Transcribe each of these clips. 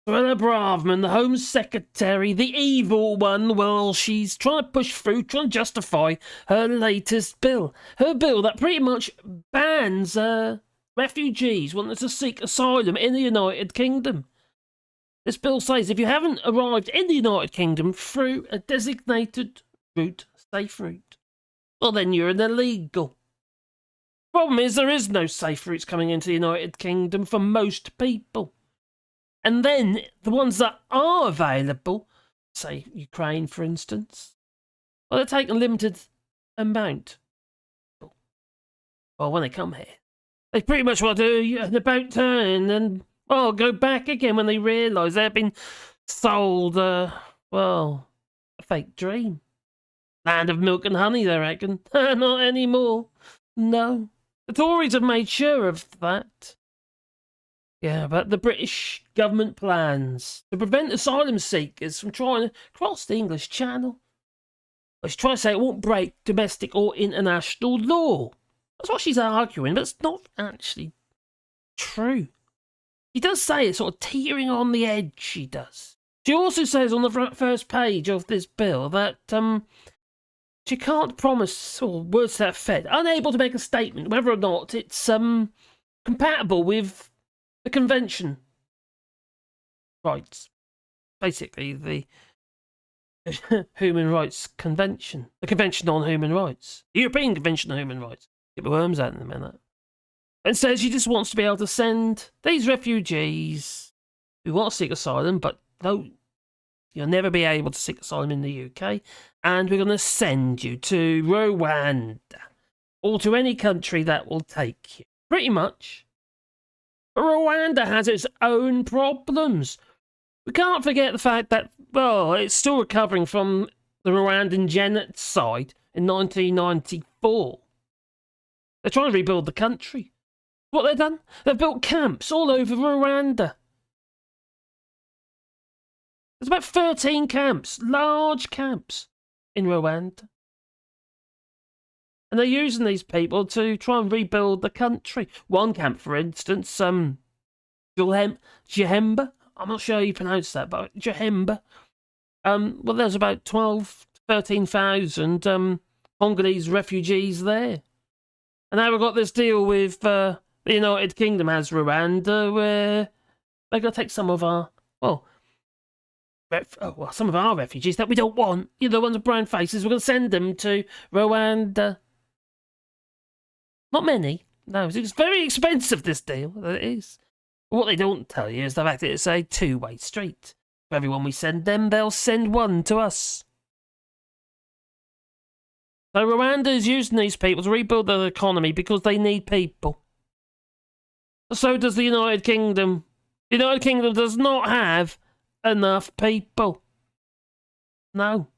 Suella Braverman, the Home Secretary, the evil one, well, she's trying to push through, trying to justify her latest bill. Her bill that pretty much bans refugees wanting to seek asylum in the United Kingdom. This bill says if you haven't arrived in the United Kingdom through a designated route, safe route, well, then you're an illegal. Problem is, there is no safe routes coming into the United Kingdom for most people. And then the ones that are available, say Ukraine, for instance, well, they're taking a limited amount. Well, when they come here, they pretty much want to do an about turn and, well, go back again when they realise they've been sold, well, a fake dream. Land of milk and honey, they reckon. Not anymore. No. The Tories have made sure of that. Yeah, but the British government plans to prevent asylum seekers from trying to cross the English Channel. Well, she's trying to say it won't break domestic or international law. That's what she's arguing, but it's not actually true. She does say it's sort of teetering on the edge, she does. She also says on the first page of this bill that she can't promise, or words to that effect, unable to make a statement whether or not it's compatible with the Convention rights. Basically, the Human Rights Convention. The Convention on Human Rights. The European Convention on Human Rights. Get the worms out in a minute. And says she just wants to be able to send these refugees who want to seek asylum, but no, you'll never be able to seek asylum in the UK, and we're going to send you to Rwanda, or to any country that will take you. Pretty much. Rwanda has its own problems. We can't forget the fact that, well, it's still recovering from the Rwandan genocide in 1994. They're trying to rebuild the country. What they've done? They've built camps all over Rwanda. There's about 13 camps, large camps, in Rwanda. And they're using these people to try and rebuild the country. One camp, for instance, Jahemba. I'm not sure how you pronounce that, but Jahemba. Well, there's about 13,000 Congolese refugees there. And now we've got this deal with the United Kingdom has Rwanda, where they're going to take some of our, some of our refugees that we don't want. You know, the ones with brown faces, we're going to send them to Rwanda. Not many. No, it's very expensive, this deal. It is. What they don't tell you is the fact that it's a two-way street. For everyone we send them, they'll send one to us. So Rwanda is using these people to rebuild their economy because they need people. So does the United Kingdom. The United Kingdom does not have enough people. No.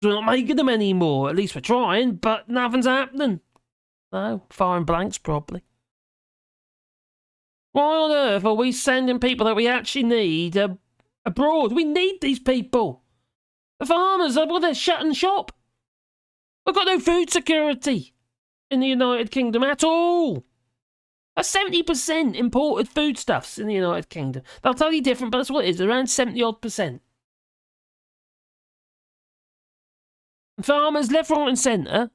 We're not making them anymore. At least we're trying, but nothing's happening. No, firing blanks probably. Why on earth are we sending people that we actually need abroad? We need these people. The farmers, they're shutting shop. We've got no food security in the United Kingdom at all. That's 70% imported foodstuffs in the United Kingdom. They'll tell you different, but that's what it is, around 70-odd%. Farmers left, right and centre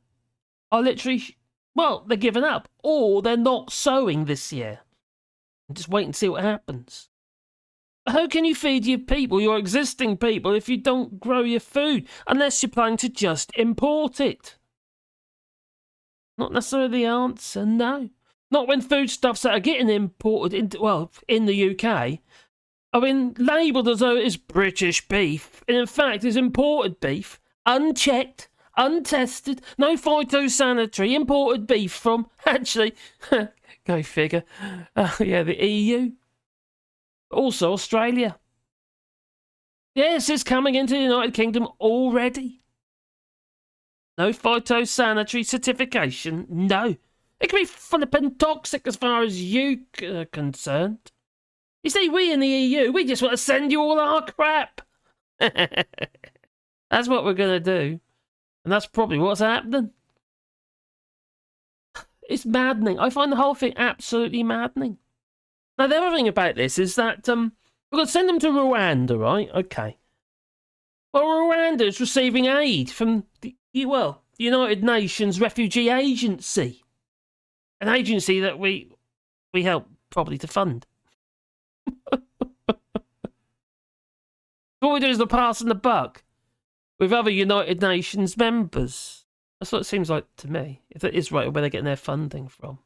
are literally, they're giving up. Or they're not sowing this year. Just wait and see what happens. How can you feed your people, your existing people, if you don't grow your food? Unless you're planning to just import it. Not necessarily the answer, no. Not when foodstuffs that are getting imported into, in the UK are being labelled as though it's British beef. And in fact, it's imported beef, unchecked, untested, no phytosanitary, imported beef from, actually, go figure, the EU. Also Australia. Yes, it's coming into the United Kingdom already. No phytosanitary certification, no. It can be flippin' toxic as far as you are concerned. You see, we in the EU, we just want to send you all our crap. That's what we're going to do. And that's probably what's happening. It's maddening. I find the whole thing absolutely maddening. Now, the other thing about this is that We're going to send them to Rwanda, right? Okay. Well, Rwanda is receiving aid from the United Nations Refugee Agency. An agency that we help probably to fund. What we do is the passing the buck with other United Nations members. That's what it seems like to me. If that is right, where they're getting their funding from.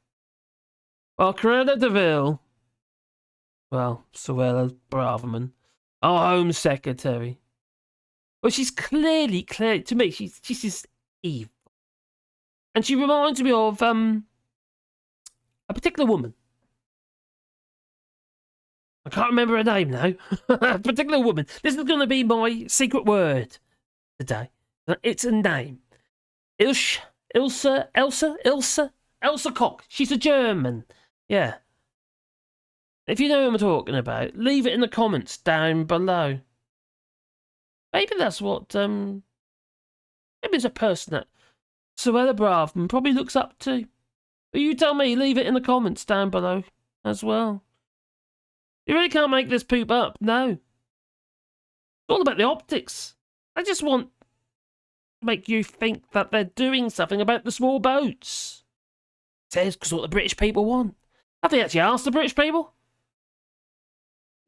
Well, Cruella de Vil, well, Suella Braverman, our Home Secretary. Well, she's clearly, to me, she's just evil. And she reminds me of a particular woman. I can't remember her name now. A particular woman. This is going to be my secret word today. It's a name. Ilsa Koch. She's a German. Yeah. If you know who I'm talking about, leave it in the comments down below. Maybe that's what, maybe it's a person that Suella Braverman probably looks up to. But you tell me, leave it in the comments down below as well. You really can't make this poop up, no. It's all about the optics. I just want to make you think that they're doing something about the small boats. It says because what the British people want. Have they actually asked the British people?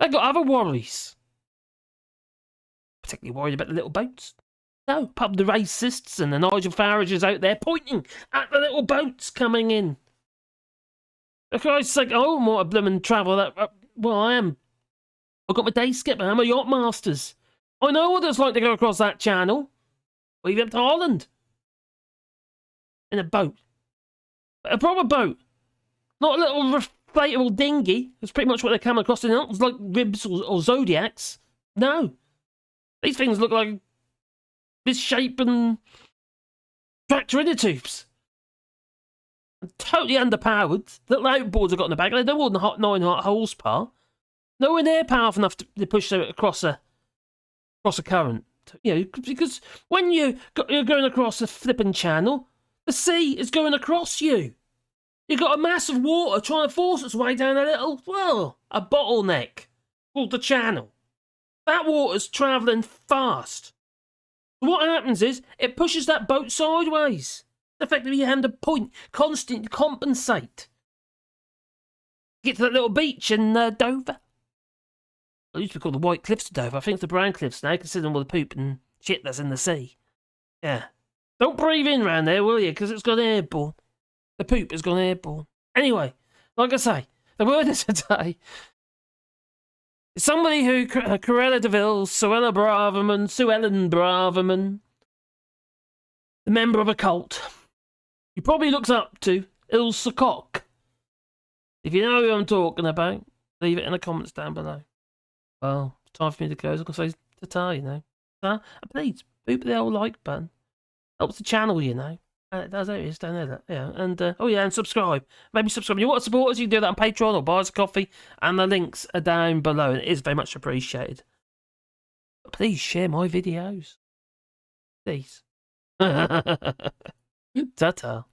They've got other worries. Particularly worried about the little boats. No, apart from the racists and the Nigel Farages out there pointing at the little boats coming in. For Christ's sake, I wouldn't want to blooming travel that... well, I am. I've got my day skipper. I'm a yacht masters. I know what it's like to go across that channel. Or even up to Holland. In a boat. A proper boat. Not a little inflatable dinghy. That's pretty much what they're coming across. They're not like ribs or zodiacs. No. These things look like misshapen tractor inner tubes. Totally underpowered. The outboards have got in the back. They're no more than 9 horsepower. Nowhere near powerful enough to push it across a current. You know, because when you're going across a flipping channel, the sea is going across you. You've got a mass of water trying to force its way down a bottleneck called the channel. That water's travelling fast. So what happens is, it pushes that boat sideways. Effectively, you have to constantly compensate. Get to that little beach in Dover. It used to be called the White Cliffs of Dover. I think it's the Brown Cliffs now, considering all the poop and shit that's in the sea. Yeah. Don't breathe in round there, will you? Because it's gone airborne. The poop has gone airborne. Anyway, like I say, the word of today is somebody who, Cruella de Vil, Suella Braverman, the member of a cult. He probably looks up to Ilsa Koch. If you know who I'm talking about, leave it in the comments down below. Well, it's time for me to close. I'm going to say ta-ta, you know. And please, boop the old like button. Helps the channel, you know. That's how it is down there. Yeah. And, and subscribe. Maybe subscribe. You want to support us, you can do that on Patreon or buy us a coffee. And the links are down below. And it is very much appreciated. But please share my videos. Please. Ta-ta.